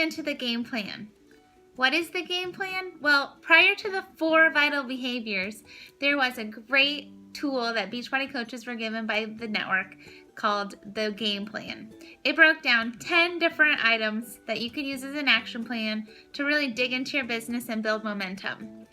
into the game plan. What is the game plan? Well, prior to the 4 vital behaviors, there was a great tool that Beachbody coaches were given by the network called the game plan. It broke down 10 different items that you could use as an action plan to really dig into your business and build momentum.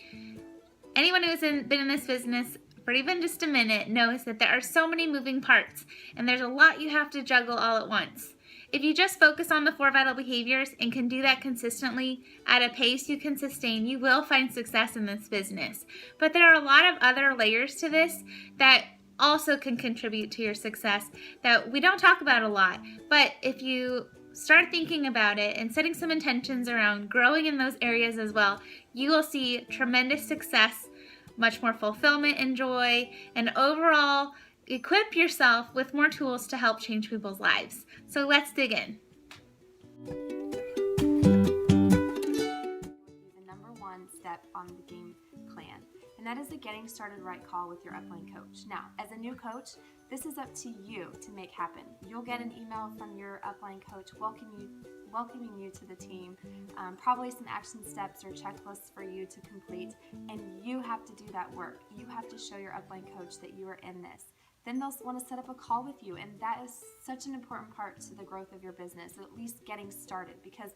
Anyone who's been in this business for even just a minute knows that there are so many moving parts and there's a lot you have to juggle all at once. If you just focus on the 4 vital behaviors and can do that consistently at a pace you can sustain, you will find success in this business. But there are a lot of other layers to this that also can contribute to your success that we don't talk about a lot. But if you start thinking about it and setting some intentions around growing in those areas as well, you will see tremendous success, much more fulfillment and joy, and overall equip yourself with more tools to help change people's lives. So let's dig in. The number 1 step on the game plan, and that is the getting started right call with your upline coach. Now, as a new coach, this is up to you to make happen. You'll get an email from your upline coach welcoming you to the team, probably some action steps or checklists for you to complete, and you have to do that work. You have to show your upline coach that you are in this. Then they'll want to set up a call with you, and that is such an important part to the growth of your business, at least getting started, because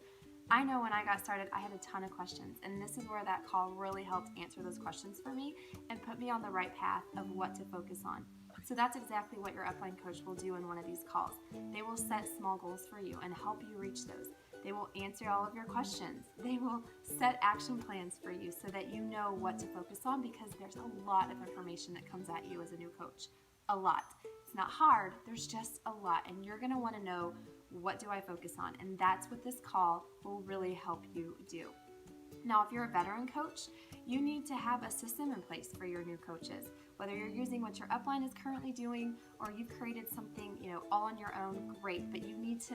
I know when I got started, I had a ton of questions, and this is where that call really helped answer those questions for me and put me on the right path of what to focus on. So that's exactly what your upline coach will do in one of these calls. They will set small goals for you and help you reach those. They will answer all of your questions. They will set action plans for you so that you know what to focus on, because there's a lot of information that comes at you as a new coach. A lot. It's not hard, there's just a lot, and you're going to want to know, what do I focus on? And that's what this call will really help you do. Now, if you're a veteran coach, you need to have a system in place for your new coaches. Whether you're using what your upline is currently doing or you've created something, all on your own, great, but you need to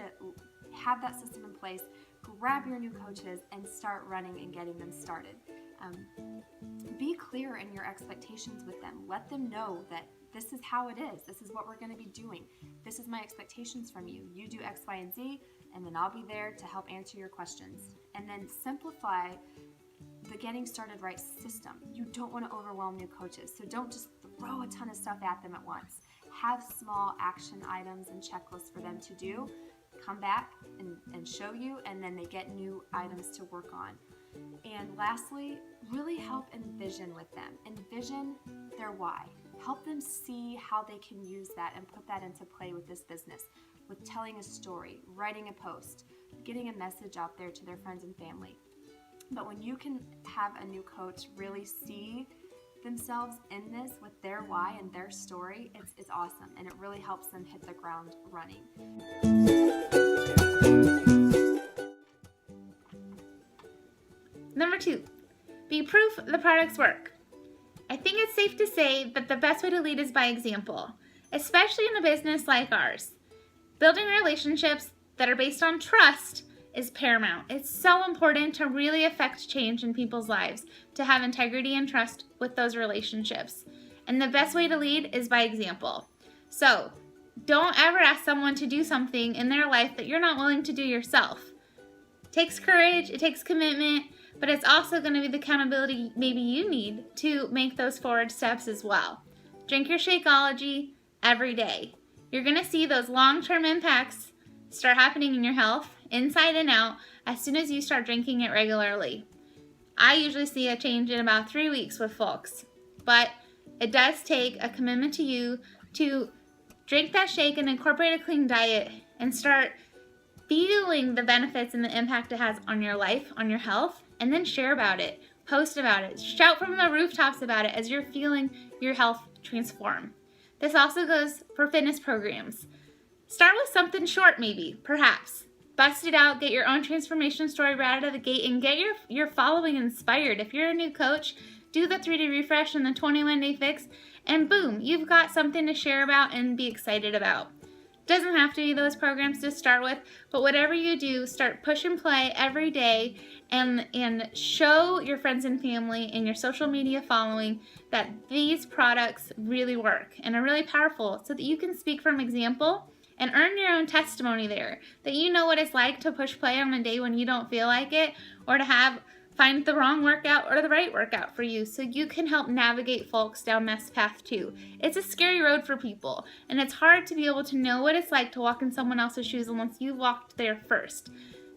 have that system in place. Grab your new coaches and start running and getting them started. Be clear in your expectations with them. Let them know that this is how it is. This is what we're going to be doing. This is my expectations from you. You do X, Y, and Z, and then I'll be there to help answer your questions. And then simplify the getting started right system. You don't want to overwhelm new coaches, so don't just throw a ton of stuff at them at once. Have small action items and checklists for them to do. Come back and show you, and then they get new items to work on. And lastly, really help envision with them. Envision their why. Help them see how they can use that and put that into play with this business, with telling a story, writing a post, getting a message out there to their friends and family. But when you can have a new coach really see themselves in this with their why and their story, it's awesome, and it really helps them hit the ground running. Number 2, be proof the products work. I think it's safe to say that the best way to lead is by example, especially in a business like ours. Building relationships that are based on trust is paramount. It's so important to really affect change in people's lives, to have integrity and trust with those relationships. And the best way to lead is by example. So don't ever ask someone to do something in their life that you're not willing to do yourself. It takes courage, it takes commitment, but it's also going to be the accountability maybe you need to make those forward steps as well. Drink your Shakeology every day. You're going to see those long-term impacts start happening in your health, inside and out, as soon as you start drinking it regularly. I usually see a change in about 3 weeks with folks, but it does take a commitment to you to drink that shake and incorporate a clean diet and start feeling the benefits and the impact it has on your life, on your health, and then share about it, post about it, shout from the rooftops about it as you're feeling your health transform. This also goes for fitness programs. Start with something short maybe, perhaps. Bust it out, get your own transformation story right out of the gate, and get your following inspired. If you're a new coach, do the 3-day refresh and the 21-day fix, and boom, you've got something to share about and be excited about. Doesn't have to be those programs to start with, but whatever you do, start push and play every day and show your friends and family and your social media following that these products really work and are really powerful so that you can speak from example and earn your own testimony there, that you know what it's like to push play on a day when you don't feel like it, or to find the wrong workout or the right workout for you, so you can help navigate folks down this path too. It's a scary road for people, and it's hard to be able to know what it's like to walk in someone else's shoes unless you've walked there first.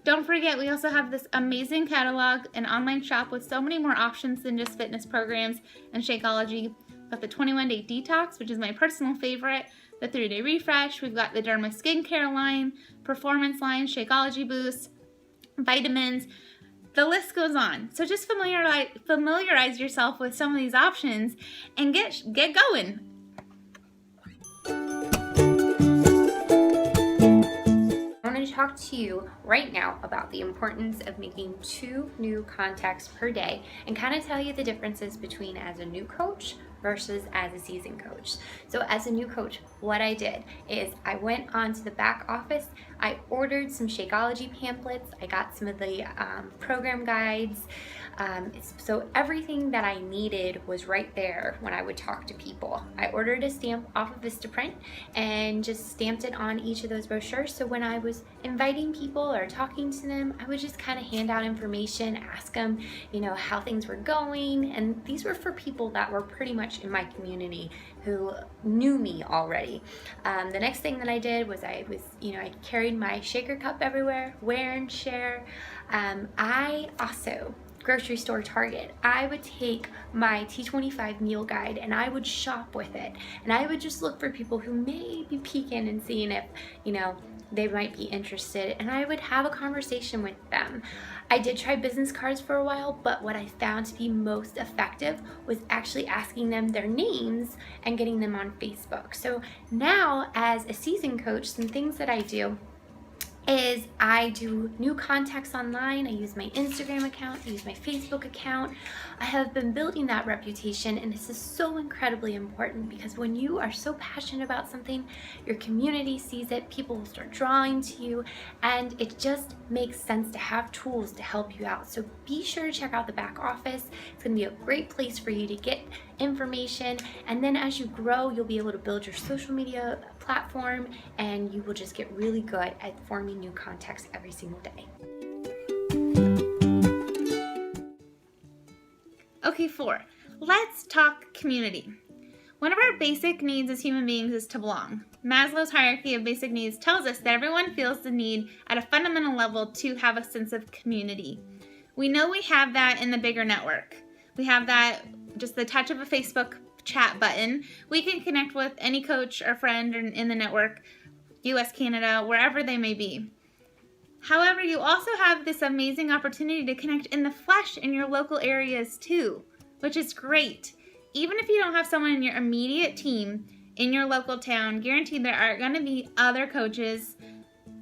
Don't forget, we also have this amazing catalog and online shop with so many more options than just fitness programs and Shakeology. We've got the 21-day detox, which is my personal favorite, the 3-day refresh. We've got the Derma skincare line, performance line, Shakeology boost, vitamins. The list goes on. So just familiarize yourself with some of these options and get going. I want to talk to you right now about the importance of making 2 new contacts per day and kind of tell you the differences between as a new coach versus as a seasoned coach. So as a new coach, what I did is I went on to the back office, I ordered some Shakeology pamphlets, I got some of the program guides, so everything that I needed was right there when I would talk to people. I ordered a stamp off of Vistaprint and just stamped it on each of those brochures, so when I was inviting people or talking to them, I would just kind of hand out information, ask them, how things were going, and these were for people that were pretty much in my community who knew me already. The next thing that I did was I carried my shaker cup everywhere, wear and share. I also grocery store Target, I would take my T25 meal guide and I would shop with it, and I would just look for people who may be peeking and seeing if they might be interested, and I would have a conversation with them. I did try business cards for a while, but what I found to be most effective was actually asking them their names and getting them on Facebook. So now as a seasoned coach, some things that I do is I do new contacts online. I use my Instagram account, I use my Facebook account. I have been building that reputation, and this is so incredibly important because when you are so passionate about something, your community sees it, people will start drawing to you, and it just makes sense to have tools to help you out. So be sure to check out the back office. It's gonna be a great place for you to get information, and then as you grow, you'll be able to build your social media platform, and you will just get really good at forming new contacts every single day. Okay, 4, let's talk community. One of our basic needs as human beings is to belong. Maslow's hierarchy of basic needs tells us that everyone feels the need at a fundamental level to have a sense of community. We know we have that in the bigger network. We have that just the touch of a Facebook chat button. We can connect with any coach or friend in the network, US, Canada, wherever they may be. However, you also have this amazing opportunity to connect in the flesh in your local areas too, which is great. Even if you don't have someone in your immediate team in your local town, guaranteed there are going to be other coaches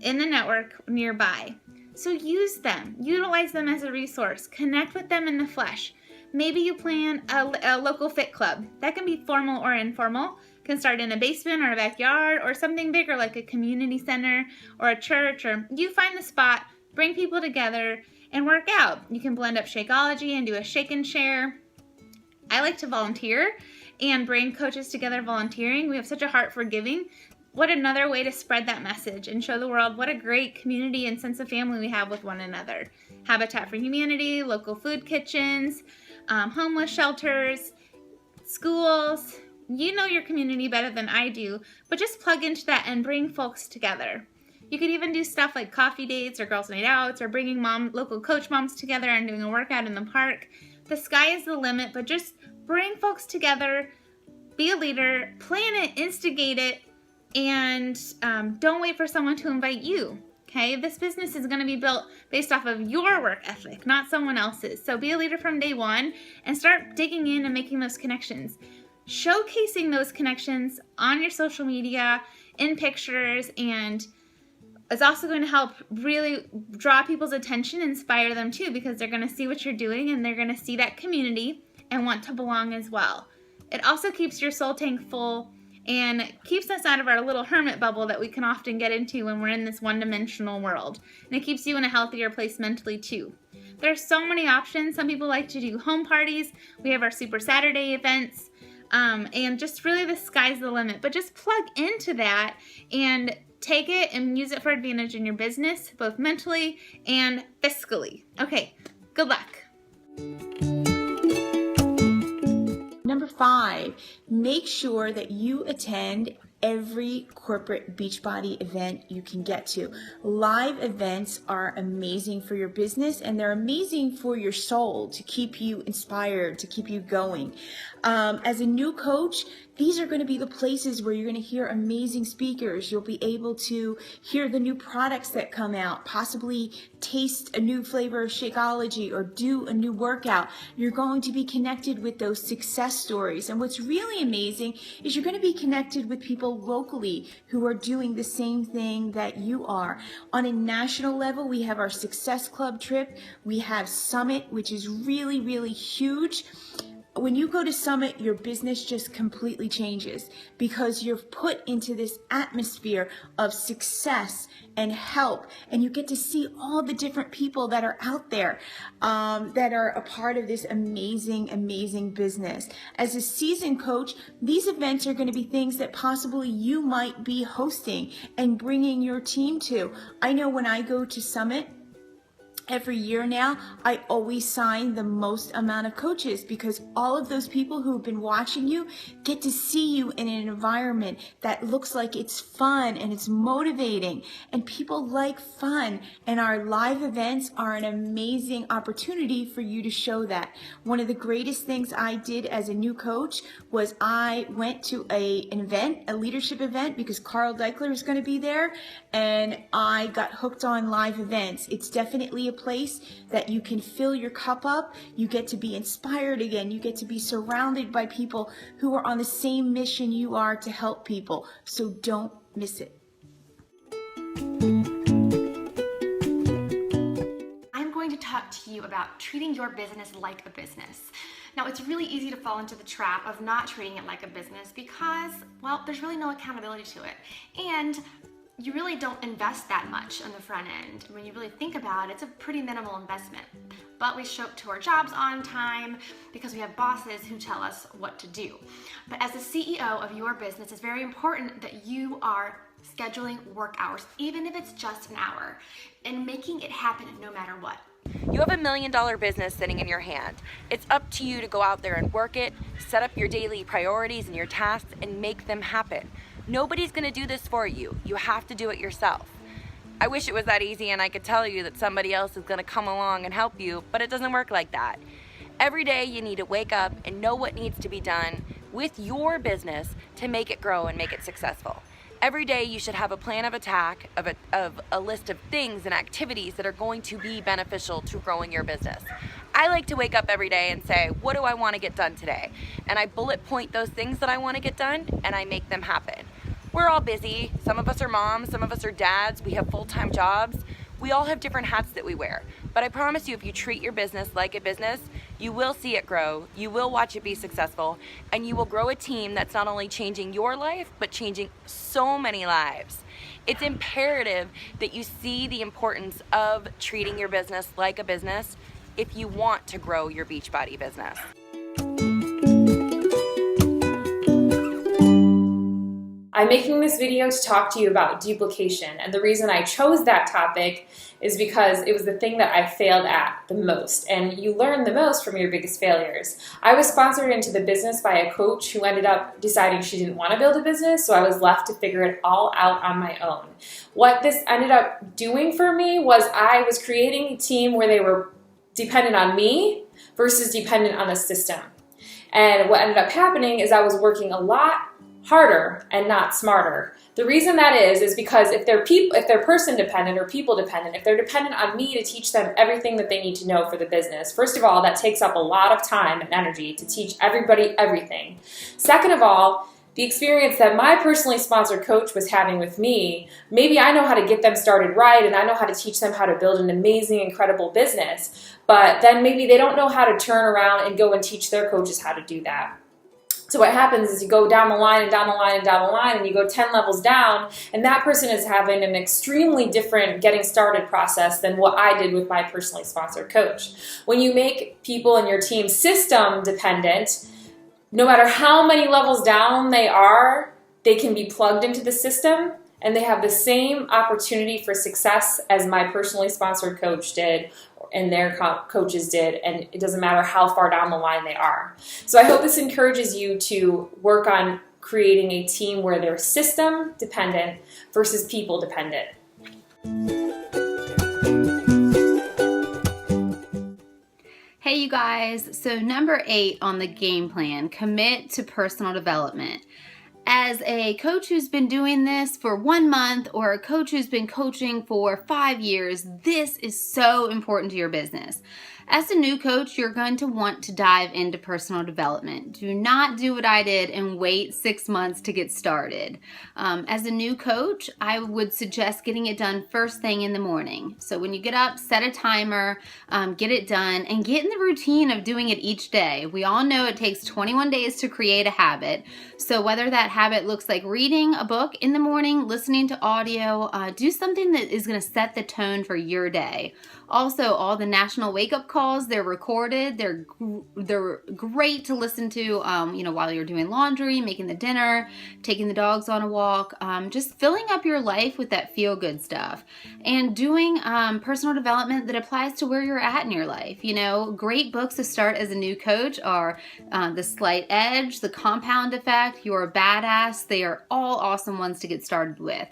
in the network nearby. So use them, utilize them as a resource, connect with them in the flesh. Maybe you plan a local fit club. That can be formal or informal. It can start in a basement or a backyard, or something bigger like a community center or a church, or you find the spot, bring people together and work out. You can blend up Shakeology and do a shake and share. I like to volunteer and bring coaches together volunteering. We have such a heart for giving. What another way to spread that message and show the world what a great community and sense of family we have with one another. Habitat for Humanity, local food kitchens, homeless shelters, schools. You know your community better than I do, but just plug into that and bring folks together. You could even do stuff like coffee dates or girls' night outs, or bringing local coach moms together and doing a workout in the park. The sky is the limit, but just bring folks together, be a leader, plan it, instigate it, and don't wait for someone to invite you. Okay, this business is going to be built based off of your work ethic, not someone else's. So be a leader from day one and start digging in and making those connections. Showcasing those connections on your social media, in pictures, and it's also going to help really draw people's attention, inspire them too, because they're going to see what you're doing and they're going to see that community and want to belong as well. It also keeps your soul tank full and keeps us out of our little hermit bubble that we can often get into when we're in this one-dimensional world. And it keeps you in a healthier place mentally too. There's so many options. Some people like to do home parties. We have our Super Saturday events. and just really the sky's the limit. But just plug into that and take it and use it for advantage in your business, both mentally and fiscally. Okay, good luck. Number 5, make sure that you attend every corporate Beachbody event you can get to. Live events are amazing for your business, and they're amazing for your soul to keep you inspired, to keep you going. As a new coach, these are going to be the places where you're going to hear amazing speakers. You'll be able to hear the new products that come out, possibly taste a new flavor of Shakeology or do a new workout. You're going to be connected with those success stories. And what's really amazing is you're going to be connected with people locally who are doing the same thing that you are. On a national level, we have our Success Club trip. We have Summit, which is really, really huge. When you go to Summit, your business just completely changes because you're put into this atmosphere of success and help, and you get to see all the different people that are out there that are a part of this amazing, amazing business. As a seasoned coach, these events are going to be things that possibly you might be hosting and bringing your team to. I know when I go to Summit, every year now, I always sign the most amount of coaches because all of those people who've been watching you get to see you in an environment that looks like it's fun and it's motivating, and people like fun, and our live events are an amazing opportunity for you to show that. One of the greatest things I did as a new coach was I went to an event, a leadership event, because Carl Deichler is going to be there, and I got hooked on live events. It's definitely a place that you can fill your cup up. You get to be inspired again. You get to be surrounded by people who are on the same mission you are to help people. So don't miss it. I'm going to talk to you about treating your business like a business. Now, it's really easy to fall into the trap of not treating it like a business because, well, there's really no accountability to it. And you really don't invest that much on the front end. When you really think about it, it's a pretty minimal investment. But we show up to our jobs on time because we have bosses who tell us what to do. But as the CEO of your business, it's very important that you are scheduling work hours, even if it's just an hour, and making it happen no matter what. You have $1 million business sitting in your hand. It's up to you to go out there and work it, set up your daily priorities and your tasks, and make them happen. Nobody's gonna do this for you. You have to do it yourself. I wish it was that easy and I could tell you that somebody else is gonna come along and help you, but it doesn't work like that. Every day you need to wake up and know what needs to be done with your business to make it grow and make it successful. Every day you should have a plan of attack, of a list of things and activities that are going to be beneficial to growing your business. I like to wake up every day and say, what do I want to get done today? And I bullet point those things that I want to get done and I make them happen. We're all busy. Some of us are moms, some of us are dads, we have full-time jobs. We all have different hats that we wear. But I promise you, if you treat your business like a business, you will see it grow, you will watch it be successful, and you will grow a team that's not only changing your life, but changing so many lives. It's imperative that you see the importance of treating your business like a business if you want to grow your Beachbody business. I'm making this video to talk to you about duplication, and the reason I chose that topic is because it was the thing that I failed at the most, and you learn the most from your biggest failures. I was sponsored into the business by a coach who ended up deciding she didn't want to build a business, so I was left to figure it all out on my own. What this ended up doing for me was I was creating a team where they were dependent on me versus dependent on the system. And what ended up happening is I was working a lot harder and not smarter. The reason that is because if they're person dependent or people dependent, if they're dependent on me to teach them everything that they need to know for the business, first of all, that takes up a lot of time and energy to teach everybody everything. Second of all, the experience that my personally sponsored coach was having with me, maybe I know how to get them started right and I know how to teach them how to build an amazing, incredible business, but then maybe they don't know how to turn around and go and teach their coaches how to do that. So what happens is you go down the line and down the line and down the line, and you go 10 levels down, and that person is having an extremely different getting started process than what I did with my personally sponsored coach. When you make people in your team system dependent, no matter how many levels down they are, they can be plugged into the system and they have the same opportunity for success as my personally sponsored coach did and their coaches did, and it doesn't matter how far down the line they are. So I hope this encourages you to work on creating a team where they're system dependent versus people dependent. Hey you guys, so number 8 on the game plan, commit to personal development. As a coach who's been doing this for 1 month or a coach who's been coaching for 5 years, this is so important to your business. As a new coach, you're going to want to dive into personal development. Do not do what I did and wait 6 months to get started. As a new coach, I would suggest getting it done first thing in the morning. So when you get up, set a timer, get it done, and get in the routine of doing it each day. We all know it takes 21 days to create a habit. So whether that habit looks like reading a book in the morning, listening to audio, do something that is going to set the tone for your day. Also, all the national wake-up calls, they're recorded. They're great to listen to, while you're doing laundry, making the dinner, taking the dogs on a walk, just filling up your life with that feel-good stuff. And doing personal development that applies to where you're at in your life. Great books to start as a new coach are The Slight Edge, The Compound Effect, You're a Badass. They are all awesome ones to get started with.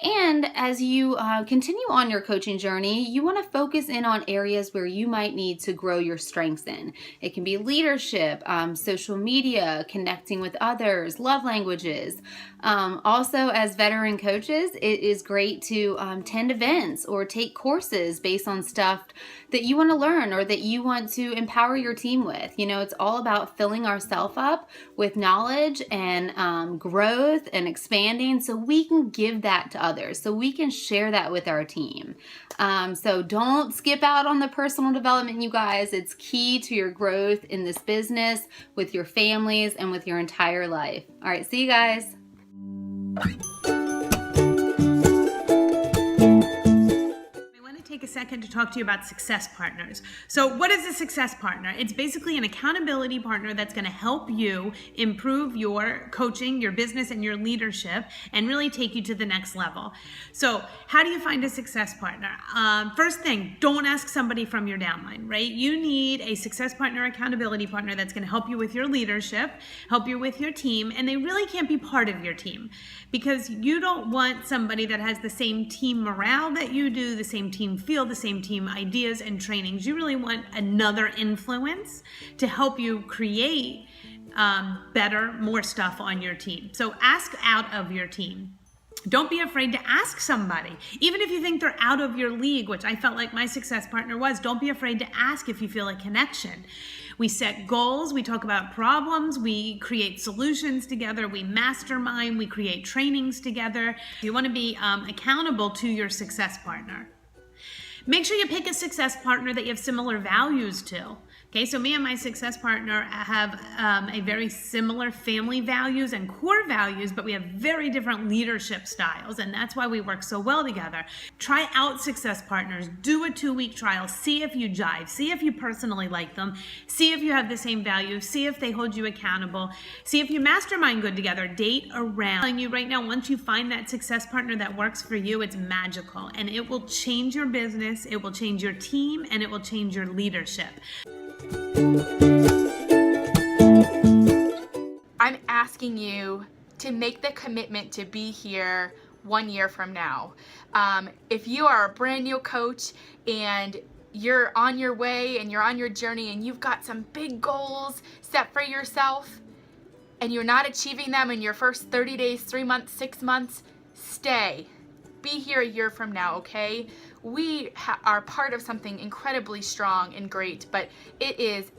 And as you continue on your coaching journey, you want to focus in on areas where you might need to grow your strengths in. It can be leadership, social media, connecting with others, love languages. Also, as veteran coaches, it is great to attend events or take courses based on stuff that you want to learn or that you want to empower your team with. It's all about filling ourselves up with knowledge and growth and expanding so we can give that to others, so we can share that with our team. So don't skip out on the personal development, you guys. It's key to your growth in this business, with your families, and with your entire life. All right, see you guys. Take a second to talk to you about success partners. So what is a success partner? It's basically an accountability partner that's going to help you improve your coaching, your business, and your leadership, and really take you to the next level. So how do you find a success partner? First thing, don't ask somebody from your downline, right? You need a success partner, accountability partner that's going to help you with your leadership, help you with your team, and they really can't be part of your team because you don't want somebody that has the same team morale that you do, the same team feel, the same team ideas and trainings. You really want another influence to help you create better, more stuff on your team. So ask out of your team. Don't be afraid to ask somebody. Even if you think they're out of your league, which I felt like my success partner was, don't be afraid to ask if you feel a connection. We set goals, we talk about problems, we create solutions together, we mastermind, we create trainings together. You want to be accountable to your success partner. Make sure you pick a success partner that you have similar values to. Okay, so me and my success partner have a very similar family values and core values, but we have very different leadership styles, and that's why we work so well together. Try out success partners. Do a 2-week trial. See if you jive. See if you personally like them. See if you have the same values. See if they hold you accountable. See if you mastermind good together. Date around. I'm telling you right now, once you find that success partner that works for you, it's magical, and it will change your business, it will change your team, and it will change your leadership. I'm asking you to make the commitment to be here 1 year from now. If you are a brand new coach and you're on your way and you're on your journey and you've got some big goals set for yourself and you're not achieving them in your first 30 days, 3 months, 6 months, stay. Be here a year from now, okay? We are part of something incredibly strong and great, but it is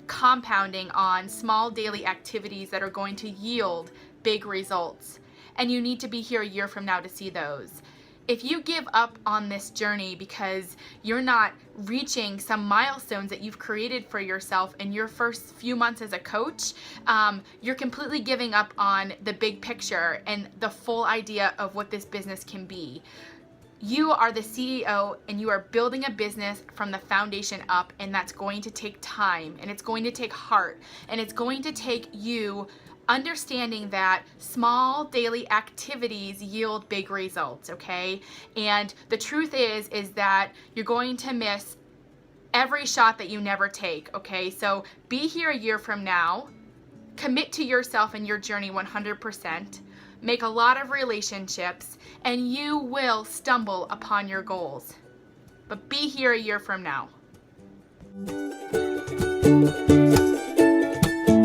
compounding on small daily activities that are going to yield big results. And you need to be here a year from now to see those. If you give up on this journey because you're not reaching some milestones that you've created for yourself in your first few months as a coach, you're completely giving up on the big picture and the full idea of what this business can be. you are the CEO and you are building a business from the foundation up, and that's going to take time, and it's going to take heart, and it's going to take you understanding that small daily activities yield big results, okay? And the truth is that you're going to miss every shot that you never take, okay? So be here a year from now, commit to yourself and your journey 100%, make a lot of relationships, and you will stumble upon your goals. But be here a year from now.